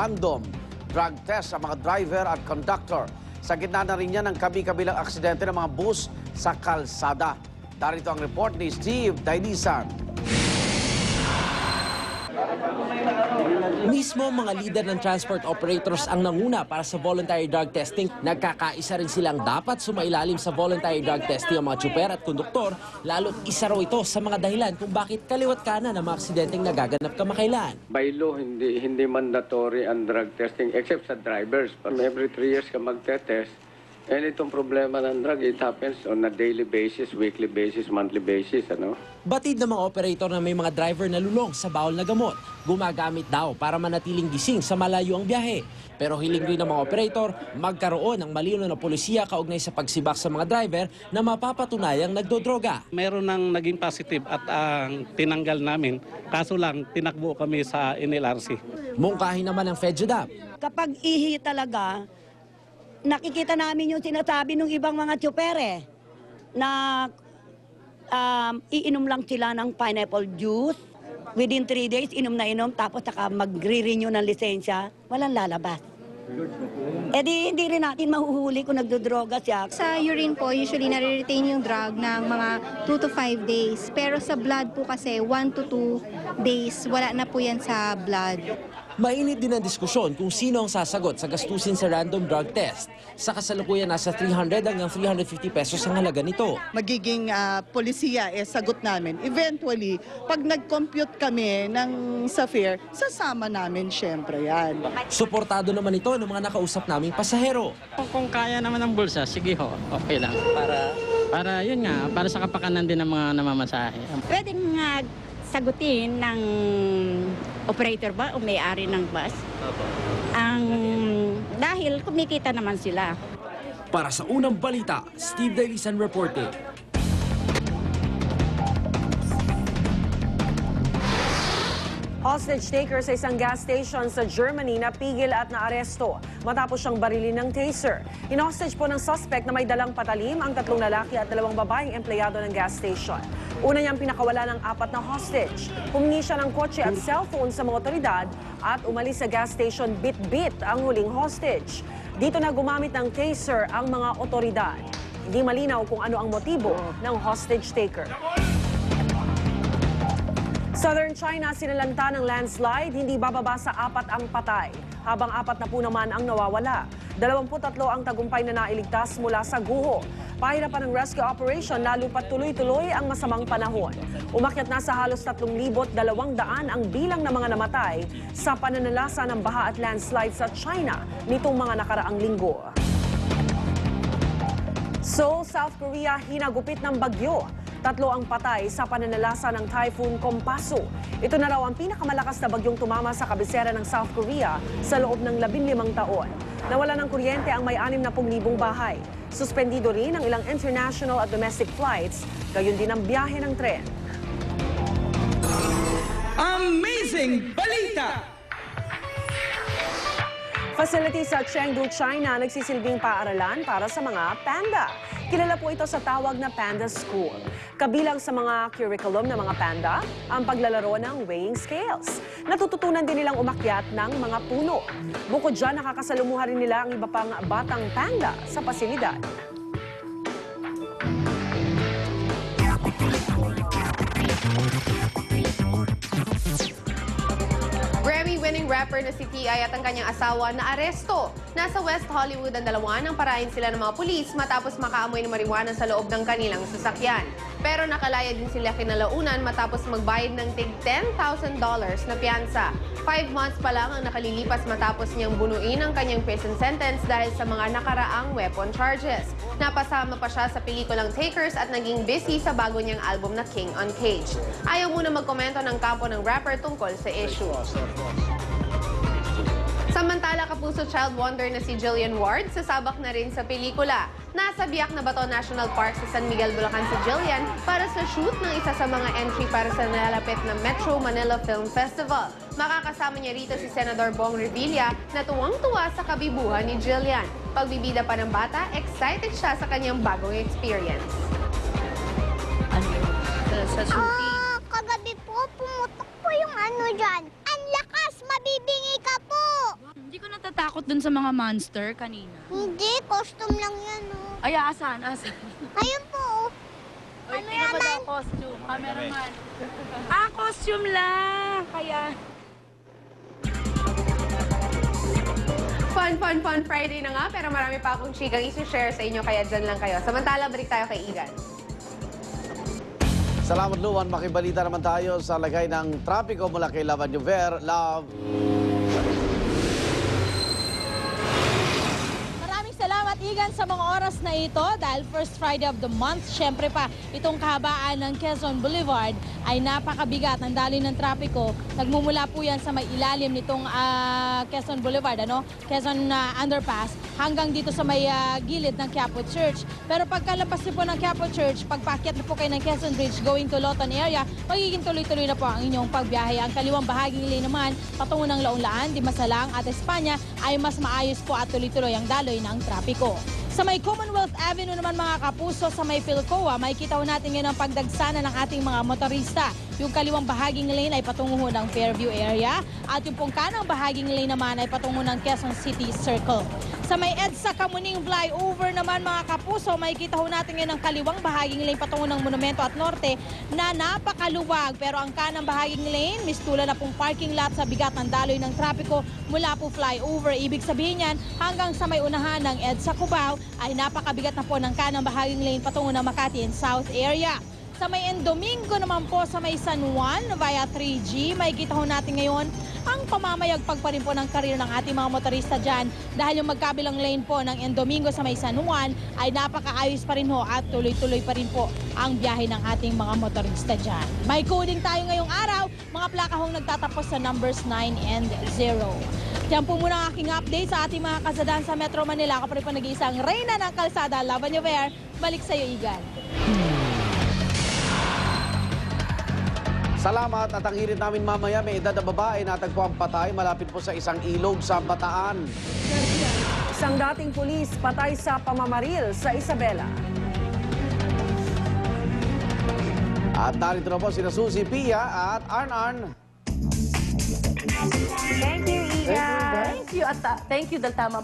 Random drug test sa mga driver at conductor. Sa gitna na rin yan ang kabi-kabilang aksidente ng mga bus sa kalsada. Darito ang report ni Steve Dailisan. Mismo mga leader ng transport operators ang nanguna para sa voluntary drug testing. Nagkakaisa rin silang dapat sumailalim sa voluntary drug testing ang mga tsuper at konduktor, lalo't isa raw ito sa mga dahilan kung bakit kaliwat kanan ang mga aksidenteng nagaganap kamakailan. By law, hindi mandatory ang drug testing except sa drivers. Every 3 years ka magte-test. And itong problema ng drug, it happens on a daily basis, weekly basis, monthly basis. Batid ng mga operator na may mga driver na lulong sa bawal na gamot. Gumagamit daw para manatiling gising sa malayo ang biyahe. Pero hiling rin ng mga operator magkaroon ng malinaw na polisiya kaugnay sa pagsibak sa mga driver na mapapatunayang nagdodroga. Meron nang naging positive at tinanggal namin. Kaso lang, tinakbo kami sa NLRC. Mungkahin naman ng FEDJUDAP. Kapag ihi talaga, nakikita namin yung sinasabi ng ibang mga tsuper na iinom lang sila ng pineapple juice. Within 3 days, inom na inom, tapos saka magre-renew ng lisensya, walang lalabas. Hindi rin natin mahuhuli kung nagdodroga siya. Sa urine po, usually nare-retain yung drug ng mga 2 to 5 days. Pero sa blood po kasi 1 to 2 days, wala na po yan sa blood. Mainit din ang diskusyon kung sino ang sasagot sa gastusin sa random drug test. Sa kasalukuyan, nasa 300 hanggang 350 pesos ang halaga nito. Magiging polisiya sagot namin. Eventually, pag nag-compute kami ng sa fare, sasama namin syempre yan. Suportado naman ito ng mga nakausap naming pasahero. Kung kaya naman ng bulsa, sige ho, okay lang. Para yun nga, para sa kapakanan din ng mga namamasahe. Pwede nga sagutin ng operator ba o may-ari ng bus? Dahil kumikita naman sila. Para sa unang balita, Steve Dailisan reporting. Hostage taker sa isang gas station sa Germany napigil at naaresto matapos siyang barilin ng taser. In-hostage po ng suspect na may dalang patalim ang 3 lalaki at 2 babaeng empleyado ng gas station. Una niyang pinakawala ng 4 na hostage. Humingi siya ng kotse at cellphone sa mga otoridad at umalis sa gas station bit-bit ang huling hostage. Dito na gumamit ng taser ang mga otoridad. Hindi malinaw kung ano ang motibo ng hostage taker. Southern China sinalanta ng landslide, hindi bababa sa 4 ang patay, habang 4 na po naman ang nawawala. 23 ang tagumpay na nailigtas mula sa guho. Pahirapan ng rescue operation lalo pat tuloy-tuloy ang masamang panahon. Umakyat na sa halos 3,200 ang bilang ng mga namatay sa pananalasa ng baha at landslide sa China nitong mga nakaraang linggo. Seoul, South Korea, hinagupit ng bagyo. 3 ang patay sa pananalasa ng Typhoon Kompasu. Ito na raw ang pinakamalakas na bagyong tumama sa kabisera ng South Korea sa loob ng 15 taon. Nawala ng kuryente ang may 60,000 bahay. Suspendido rin ang ilang international at domestic flights, gayon din ang biyahe ng tren. Amazing balita! Facility sa Chengdu, China, nagsisilbing paaralan para sa mga panda. Kilala po ito sa tawag na Panda School. Kabilang sa mga curriculum ng mga panda, ang paglalaro ng weighing scales. Natututunan din nilang umakyat ng mga puno. Bukod dyan, nakakasalumuha rin nila ang iba pang batang panda sa pasilidad. Grammy-winning rapper na si T.I. at ang kanyang asawa na aresto. Nasa West Hollywood ang dalawa nang parahin sila ng mga pulis matapos makaamoy ng marijuana sa loob ng kanilang sasakyan. Pero nakalaya din sila kinalaunan matapos magbayad ng tig $10,000 na piyansa. 5 months pa lang ang nakalilipas matapos niyang bunuin ang kanyang prison sentence dahil sa mga nakaraang weapon charges. Napasama pa siya sa pelikulang Takers at naging busy sa bago niyang album na King on Cage. Ayaw muna magkomento ng kampo ng rapper tungkol sa issue. Samantala, kapuso child wonder na si Jillian Ward sasabak na rin sa pelikula. Nasa Biak na Bato National Park sa San Miguel, Bulacan si Jillian para sa shoot ng isa sa mga entry para sa nalalapit na Metro Manila Film Festival. Makakasama niya rito si Senador Bong Revilla na tuwang-tuwa sa kabibuhan ni Jillian. Pagbibida pa ng bata, excited siya sa kanyang bagong experience. Sa shooting? Kagabi po, pumutok po yung dyan. Ang lakas! Mabibingi ka po! natakot dun sa mga monster kanina? Hindi, costume lang yan, oh. Ay, asan? Ayun po, oh. Ano naman? Costume. Cameraman. Costume lang. Kaya... Fun Friday na nga, pero marami pa akong chikang isi-share sa inyo, kaya dyan lang kayo. Samantala, balik tayo kay Igan. Salamat, Luan. Makibalita naman tayo sa lagay ng trapiko mula kay Lavan Juver. Love. Maraming salamat, Igan, sa mga oras na ito dahil first Friday of the month. Siyempre pa, itong kahabaan ng Quezon Boulevard ay napakabigat ng daloy ng trapiko. Nagmumula po yan sa may ilalim nitong Quezon Boulevard, Quezon Underpass, hanggang dito sa may gilid ng Quiapo Church. Pero pagkalabas niyo po ng Quiapo Church, pagpaakyat na po kayo ng Quezon Bridge going to Loton area, magiging tuloy-tuloy na po ang inyong pagbiyahe. Ang kaliwang bahaging lane naman, patungo ng Laon-Laan, Dimasalang at Espanya ay mas maayos po at tuloy-tuloy ang daloy ng trapiko. Sa may Commonwealth Avenue naman mga kapuso, sa may Philcoa, makikita ho natin ngayon ang pagdagsana ng ating mga motorista. Yung kaliwang bahaging lane ay patungo ho ng Fairview area at yung pong kanang bahaging lane naman ay patungo ng Quezon City Circle. Sa may EDSA Kamuning Flyover naman mga kapuso, makikita ho natin ngayon ang kaliwang bahaging lane patungo ng Monumento at Norte na napakaluwag. Pero ang kanang bahaging lane, mistula na pong parking lot sa bigat ng daloy ng trapiko mula po flyover. Ibig sabihin yan, hanggang sa may unahan ng EDSA Cubao ay napakabigat na po ng kanang bahaging lane patungo ng Makati and South area. Sa may Domingo naman po sa may San Juan via 3G, makikita ho natin ngayon ang pamamayagpag pa rin po ng karir ng ating mga motorista dyan dahil yung magkabilang lane po ng Domingo sa may San Juan ay napakaayos pa rin ho at tuloy-tuloy pa rin po ang biyahe ng ating mga motorista dyan. May coding tayo ngayong araw, mga plaka hong nagtatapos sa numbers 9 and 0. Diyan po muna ang aking update sa ating mga kasadahan sa Metro Manila. Ako pa rin po nag-iisang reyna ng kalsada, Lavan Juver. Balik sa iyo, Igan. Salamat at ang hirit namin mamaya, may edad na babae natagpuan patay malapit po sa isang ilog sa Bataan. Isang dating pulis patay sa pamamaril sa Isabela. At narito na po sina Susie, Pia at Arn. Thank you, Igan. Thank you. At thank you dahil tama